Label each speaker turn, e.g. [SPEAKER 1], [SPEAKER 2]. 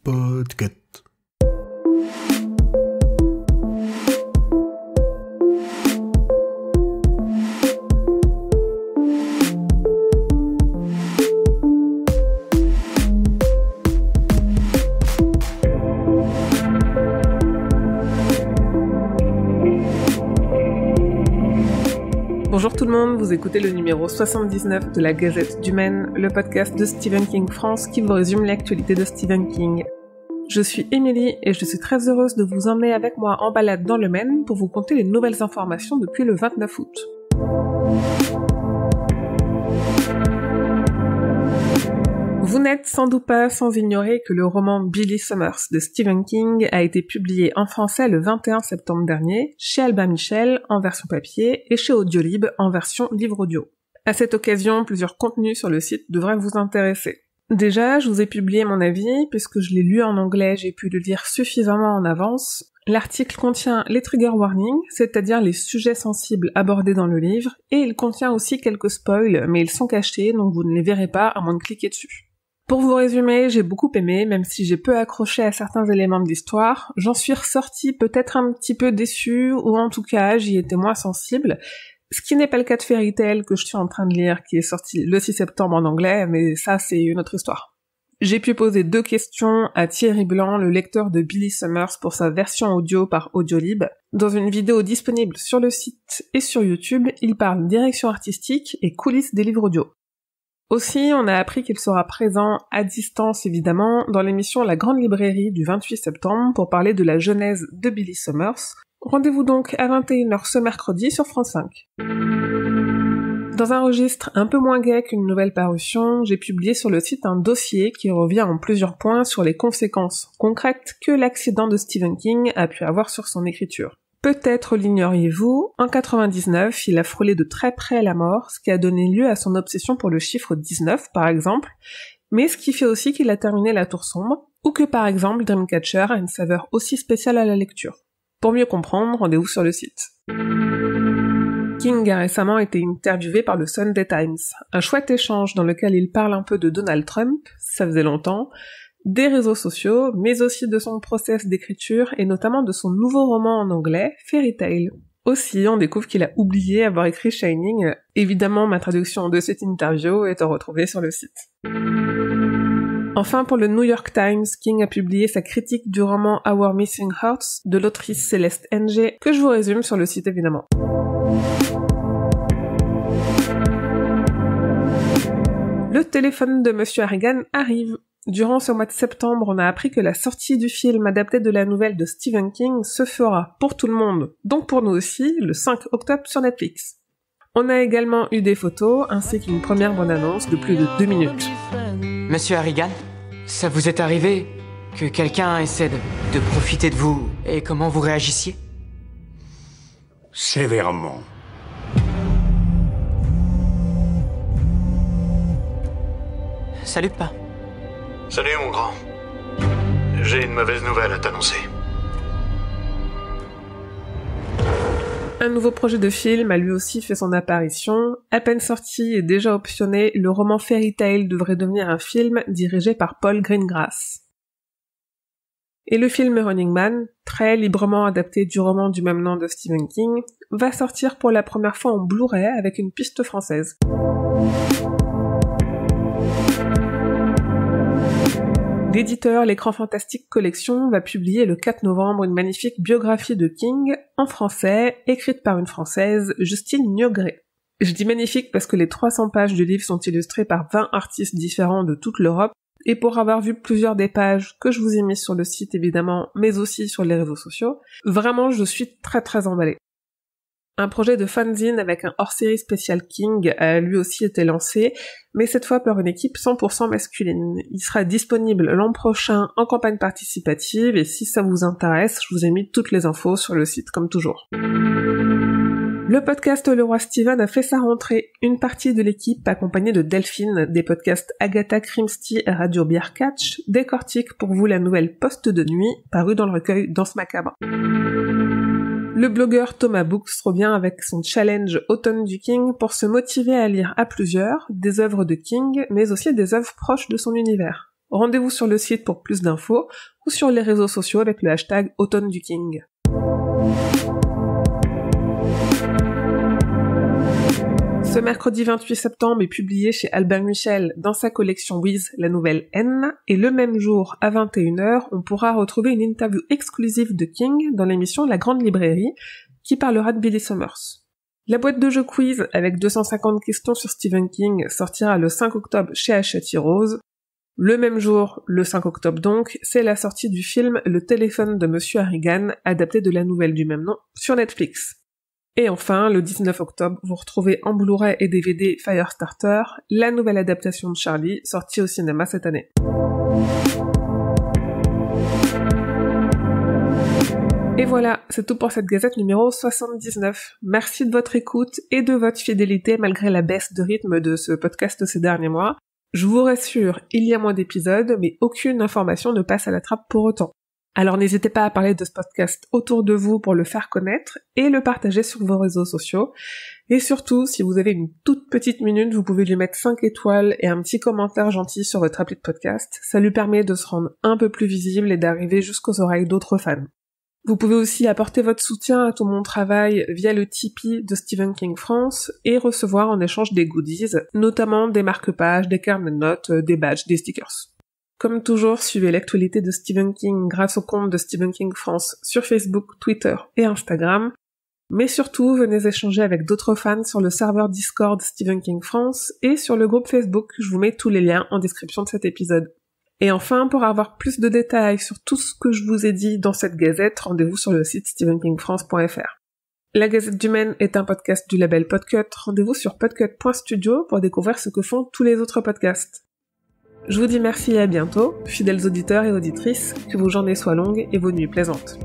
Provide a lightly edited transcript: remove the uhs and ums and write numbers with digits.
[SPEAKER 1] Podcast.
[SPEAKER 2] Bonjour tout le monde, vous écoutez le numéro 79 de la Gazette du Maine, le podcast de Stephen King France qui vous résume l'actualité de Stephen King. Je suis Émilie et je suis très heureuse de vous emmener avec moi en balade dans le Maine pour vous conter les nouvelles informations depuis le 29 août. Vous n'êtes sans doute pas sans ignorer que le roman Billy Summers de Stephen King a été publié en français le 21 septembre dernier, chez Albin Michel en version papier et chez Audiolib en version livre audio. À cette occasion, plusieurs contenus sur le site devraient vous intéresser. Déjà, je vous ai publié mon avis, puisque je l'ai lu en anglais, j'ai pu le lire suffisamment en avance. L'article contient les trigger warnings, c'est-à-dire les sujets sensibles abordés dans le livre, et il contient aussi quelques spoils, mais ils sont cachés, donc vous ne les verrez pas à moins de cliquer dessus. Pour vous résumer, j'ai beaucoup aimé, même si j'ai peu accroché à certains éléments de l'histoire. J'en suis ressortie peut-être un petit peu déçue, ou en tout cas, j'y étais moins sensible. Ce qui n'est pas le cas de Fairy Tail que je suis en train de lire, qui est sorti le 6 septembre en anglais, mais ça, c'est une autre histoire. J'ai pu poser 2 questions à Thierry Blanc, le lecteur de Billy Summers, pour sa version audio par Audiolib. Dans une vidéo disponible sur le site et sur YouTube, il parle direction artistique et coulisses des livres audio. Aussi, on a appris qu'il sera présent, à distance évidemment, dans l'émission La Grande Librairie du 28 septembre pour parler de la genèse de Billy Summers. Rendez-vous donc à 21h ce mercredi sur France 5. Dans un registre un peu moins gai qu'une nouvelle parution, j'ai publié sur le site un dossier qui revient en plusieurs points sur les conséquences concrètes que l'accident de Stephen King a pu avoir sur son écriture. Peut-être l'ignoriez-vous, en 99, il a frôlé de très près la mort, ce qui a donné lieu à son obsession pour le chiffre 19, par exemple, mais ce qui fait aussi qu'il a terminé La Tour Sombre, ou que par exemple Dreamcatcher a une saveur aussi spéciale à la lecture. Pour mieux comprendre, rendez-vous sur le site. King a récemment été interviewé par le Sunday Times, un chouette échange dans lequel il parle un peu de Donald Trump, ça faisait longtemps, des réseaux sociaux, mais aussi de son process d'écriture et notamment de son nouveau roman en anglais, Fairy Tail. Aussi, on découvre qu'il a oublié avoir écrit Shining. Évidemment, ma traduction de cette interview est à retrouver sur le site. Enfin, pour le New York Times, King a publié sa critique du roman Our Missing Hearts de l'autrice Céleste Ng, que je vous résume sur le site évidemment. Le téléphone de Monsieur Harrigan arrive. Durant ce mois de septembre, on a appris que la sortie du film adapté de la nouvelle de Stephen King se fera pour tout le monde, donc pour nous aussi, le 5 octobre sur Netflix. On a également eu des photos, ainsi qu'une première bande-annonce de plus de 2 minutes.
[SPEAKER 3] Monsieur Harrigan, ça vous est arrivé que quelqu'un essaie de profiter de vous et comment vous réagissiez?
[SPEAKER 4] Sévèrement.
[SPEAKER 3] Salut pas.
[SPEAKER 4] Salut mon grand. J'ai une mauvaise nouvelle à t'annoncer.
[SPEAKER 2] Un nouveau projet de film a lui aussi fait son apparition. À peine sorti et déjà optionné, le roman Fairy Tail devrait devenir un film dirigé par Paul Greengrass. Et le film Running Man, très librement adapté du roman du même nom de Stephen King, va sortir pour la première fois en Blu-ray avec une piste française. L'éditeur L'Écran Fantastique Collection va publier le 4 novembre une magnifique biographie de King, en français, écrite par une Française, Justine Niogré. Je dis magnifique parce que les 300 pages du livre sont illustrées par 20 artistes différents de toute l'Europe, et pour avoir vu plusieurs des pages que je vous ai mises sur le site évidemment, mais aussi sur les réseaux sociaux, vraiment je suis très très emballée. Un projet de fanzine avec un hors-série spécial King a lui aussi été lancé, mais cette fois par une équipe 100% masculine. Il sera disponible l'an prochain en campagne participative, et si ça vous intéresse, je vous ai mis toutes les infos sur le site comme toujours. Le podcast Le Roi Steven a fait sa rentrée. Une partie de l'équipe, accompagnée de Delphine, des podcasts Agatha Christie et Radio Beer Catch, décortique pour vous la nouvelle Poste de nuit, parue dans le recueil Danse macabre. Le blogueur Thomas Books revient avec son challenge Automne du King pour se motiver à lire à plusieurs des œuvres de King, mais aussi des œuvres proches de son univers. Rendez-vous sur le site pour plus d'infos ou sur les réseaux sociaux avec le hashtag Automne du King. Ce mercredi 28 septembre est publié chez Albin Michel dans sa collection Wiz la nouvelle N, et le même jour, à 21h, on pourra retrouver une interview exclusive de King dans l'émission La Grande Librairie, qui parlera de Billy Summers. La boîte de jeux quiz avec 250 questions sur Stephen King sortira le 5 octobre chez Hachette Heroes. Le même jour, le 5 octobre donc, c'est la sortie du film Le téléphone de Monsieur Harrigan, adapté de la nouvelle du même nom, sur Netflix. Et enfin, le 19 octobre, vous retrouvez en Blu-ray et DVD Firestarter, la nouvelle adaptation de Charlie, sortie au cinéma cette année. Et voilà, c'est tout pour cette gazette numéro 79. Merci de votre écoute et de votre fidélité malgré la baisse de rythme de ce podcast ces derniers mois. Je vous rassure, il y a moins d'épisodes, mais aucune information ne passe à la trappe pour autant. Alors n'hésitez pas à parler de ce podcast autour de vous pour le faire connaître et le partager sur vos réseaux sociaux. Et surtout, si vous avez une toute petite minute, vous pouvez lui mettre 5 étoiles et un petit commentaire gentil sur votre appli de podcast. Ça lui permet de se rendre un peu plus visible et d'arriver jusqu'aux oreilles d'autres fans. Vous pouvez aussi apporter votre soutien à tout mon travail via le Tipeee de Stephen King France et recevoir en échange des goodies, notamment des marque-pages, des carnets de notes, des badges, des stickers. Comme toujours, suivez l'actualité de Stephen King grâce au compte de Stephen King France sur Facebook, Twitter et Instagram. Mais surtout, venez échanger avec d'autres fans sur le serveur Discord Stephen King France et sur le groupe Facebook. Je vous mets tous les liens en description de cet épisode. Et enfin, pour avoir plus de détails sur tout ce que je vous ai dit dans cette gazette, rendez-vous sur le site stephenkingfrance.fr. La Gazette du Maine est un podcast du label Podcut. Rendez-vous sur podcut.studio pour découvrir ce que font tous les autres podcasts. Je vous dis merci et à bientôt, fidèles auditeurs et auditrices, que vos journées soient longues et vos nuits plaisantes.